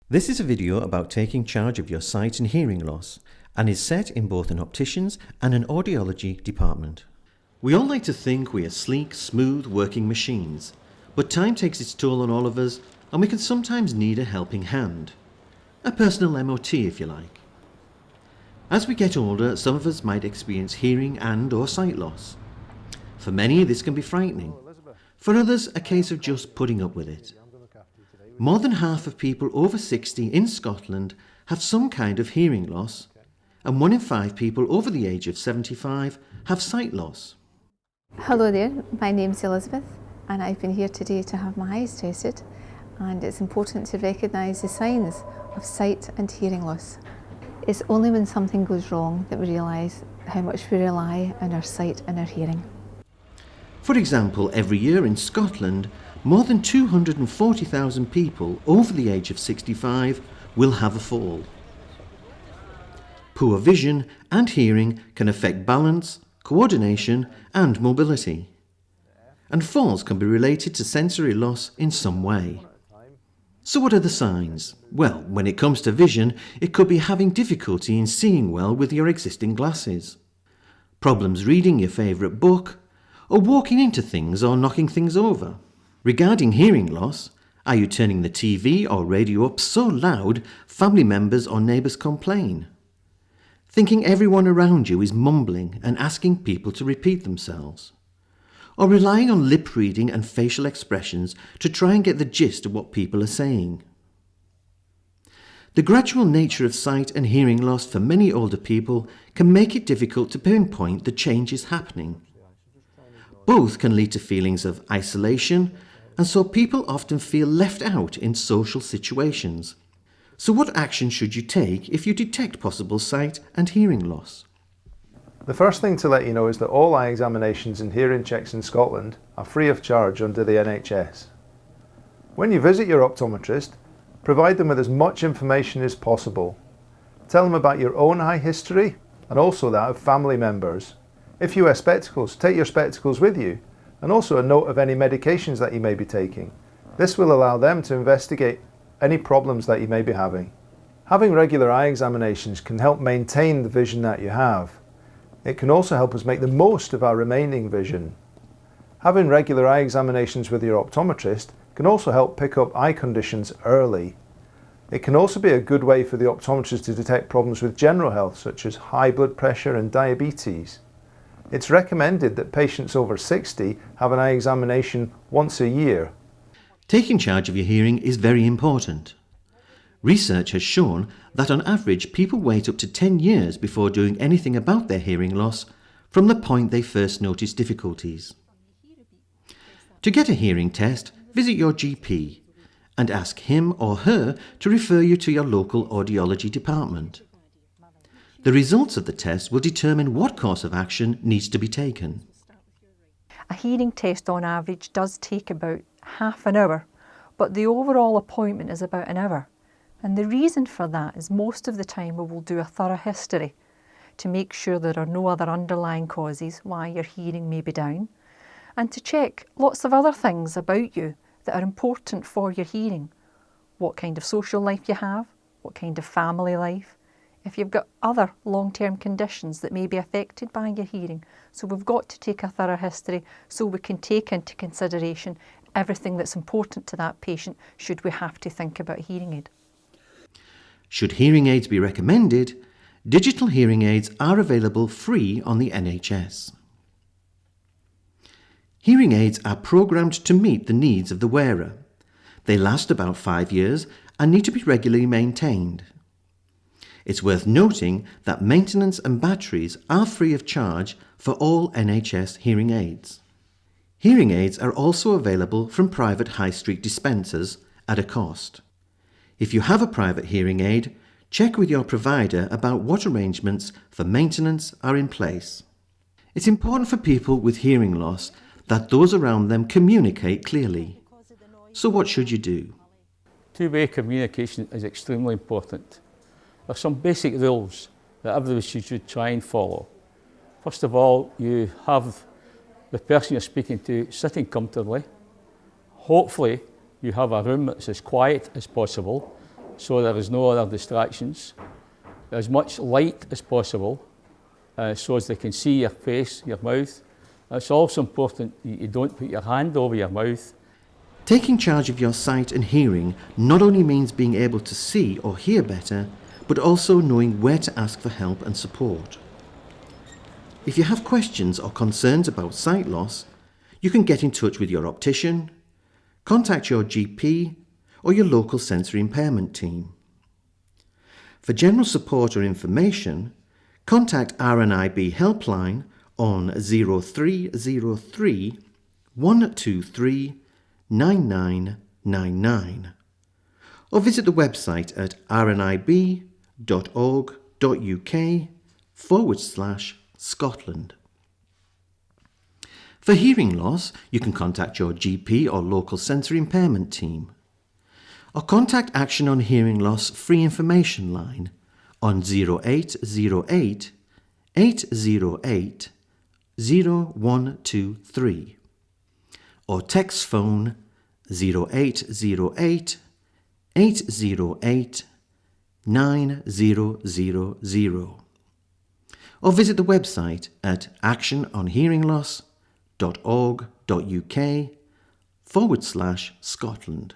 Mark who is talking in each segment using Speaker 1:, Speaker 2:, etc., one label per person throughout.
Speaker 1: This is a video about taking charge of your sight and hearing loss and is set in both an optician's and an audiology department. We all like to think we are sleek, smooth working machines, but time takes its toll on all of us and we can sometimes need a helping hand. A personal MOT if you like. As we get older, some of us might experience hearing and/or sight loss. For many, this can be frightening. For others, a case of just putting up with it. More than half of people over 60 in Scotland have some kind of hearing loss, and 1 in 5 people over the age of 75 have sight loss.
Speaker 2: Hello there, my name's Elizabeth and I've been here today to have my eyes tested, and it's important to recognise the signs of sight and hearing loss. It's only when something goes wrong that we realise how much we rely on our sight and our hearing.
Speaker 1: For example, every year in Scotland, more than 240,000 people over the age of 65 will have a fall. Poor vision and hearing can affect balance, coordination and mobility. And falls can be related to sensory loss in some way. So what are the signs? Well, when it comes to vision, it could be having difficulty in seeing well with your existing glasses, problems reading your favourite book, or walking into things or knocking things over. Regarding hearing loss, are you turning the TV or radio up so loud family members or neighbours complain? Thinking everyone around you is mumbling and asking people to repeat themselves? Or relying on lip reading and facial expressions to try and get the gist of what people are saying? The gradual nature of sight and hearing loss for many older people can make it difficult to pinpoint the changes happening. Both can lead to feelings of isolation, and so people often feel left out in social situations. So what action should you take if you detect possible sight and hearing loss?
Speaker 3: The first thing to let you know is that all eye examinations and hearing checks in Scotland are free of charge under the NHS. When you visit your optometrist, provide them with as much information as possible. Tell them about your own eye history and also that of family members. If you wear spectacles, take your spectacles with you, and also a note of any medications that you may be taking. This will allow them to investigate any problems that you may be having. Having regular eye examinations can help maintain the vision that you have. It can also help us make the most of our remaining vision. Having regular eye examinations with your optometrist can also help pick up eye conditions early. It can also be a good way for the optometrist to detect problems with general health, such as high blood pressure and diabetes. It's recommended that patients over 60 have an eye examination once a year.
Speaker 1: Taking charge of your hearing is very important. Research has shown that on average people wait up to 10 years before doing anything about their hearing loss from the point they first notice difficulties. To get a hearing test, visit your GP and ask him or her to refer you to your local audiology department. The results of the test will determine what course of action needs to be taken.
Speaker 4: A hearing test on average does take about half an hour, but the overall appointment is about an hour. And the reason for that is most of the time we will do a thorough history to make sure there are no other underlying causes why your hearing may be down, and to check lots of other things about you that are important for your hearing. What kind of social life you have, what kind of family life, if you've got other long-term conditions that may be affected by your hearing. So we've got to take a thorough history so we can take into consideration everything that's important to that patient should we have to think about a hearing aid.
Speaker 1: Should hearing aids be recommended, digital hearing aids are available free on the NHS. Hearing aids are programmed to meet the needs of the wearer. They last about 5 years and need to be regularly maintained. It's worth noting that maintenance and batteries are free of charge for all NHS hearing aids. Hearing aids are also available from private high street dispensers at a cost. If you have a private hearing aid, check with your provider about what arrangements for maintenance are in place. It's important for people with hearing loss that those around them communicate clearly. So what should you do?
Speaker 5: Two-way communication is extremely important. There are some basic rules that everybody should try and follow. First of all, you have the person you're speaking to sitting comfortably. Hopefully, you have a room that's as quiet as possible so there is no other distractions. As much light as possible, so as they can see your face, your mouth. It's also important that you don't put your hand over your mouth.
Speaker 1: Taking charge of your sight and hearing not only means being able to see or hear better, but also knowing where to ask for help and support. If you have questions or concerns about sight loss, you can get in touch with your optician, contact your GP, or your local sensory impairment team. For general support or information, contact RNIB helpline on 0303 123 9999 or visit the website at rnib.org.uk/Scotland. For hearing loss, you can contact your GP or local sensory impairment team, or contact Action on Hearing Loss free information line on 0808 808 0123 or text phone 0808 808 9000 or visit the website at actiononhearingloss.org.uk/Scotland.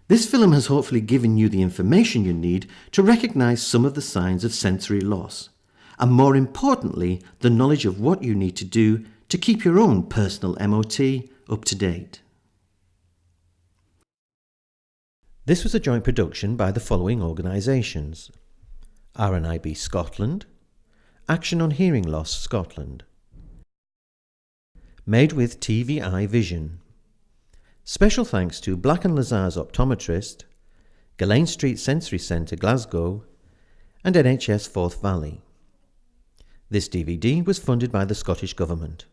Speaker 1: This film has hopefully given you the information you need to recognise some of the signs of sensory loss, and more importantly, the knowledge of what you need to do to keep your own personal MOT up to date. This was a joint production by the following organisations: RNIB Scotland, Action on Hearing Loss Scotland. Made with TVI Vision. Special thanks to Black & Lazar's Optometrist, Gillane Street Sensory Centre, Glasgow, and NHS Forth Valley. This DVD was funded by the Scottish Government.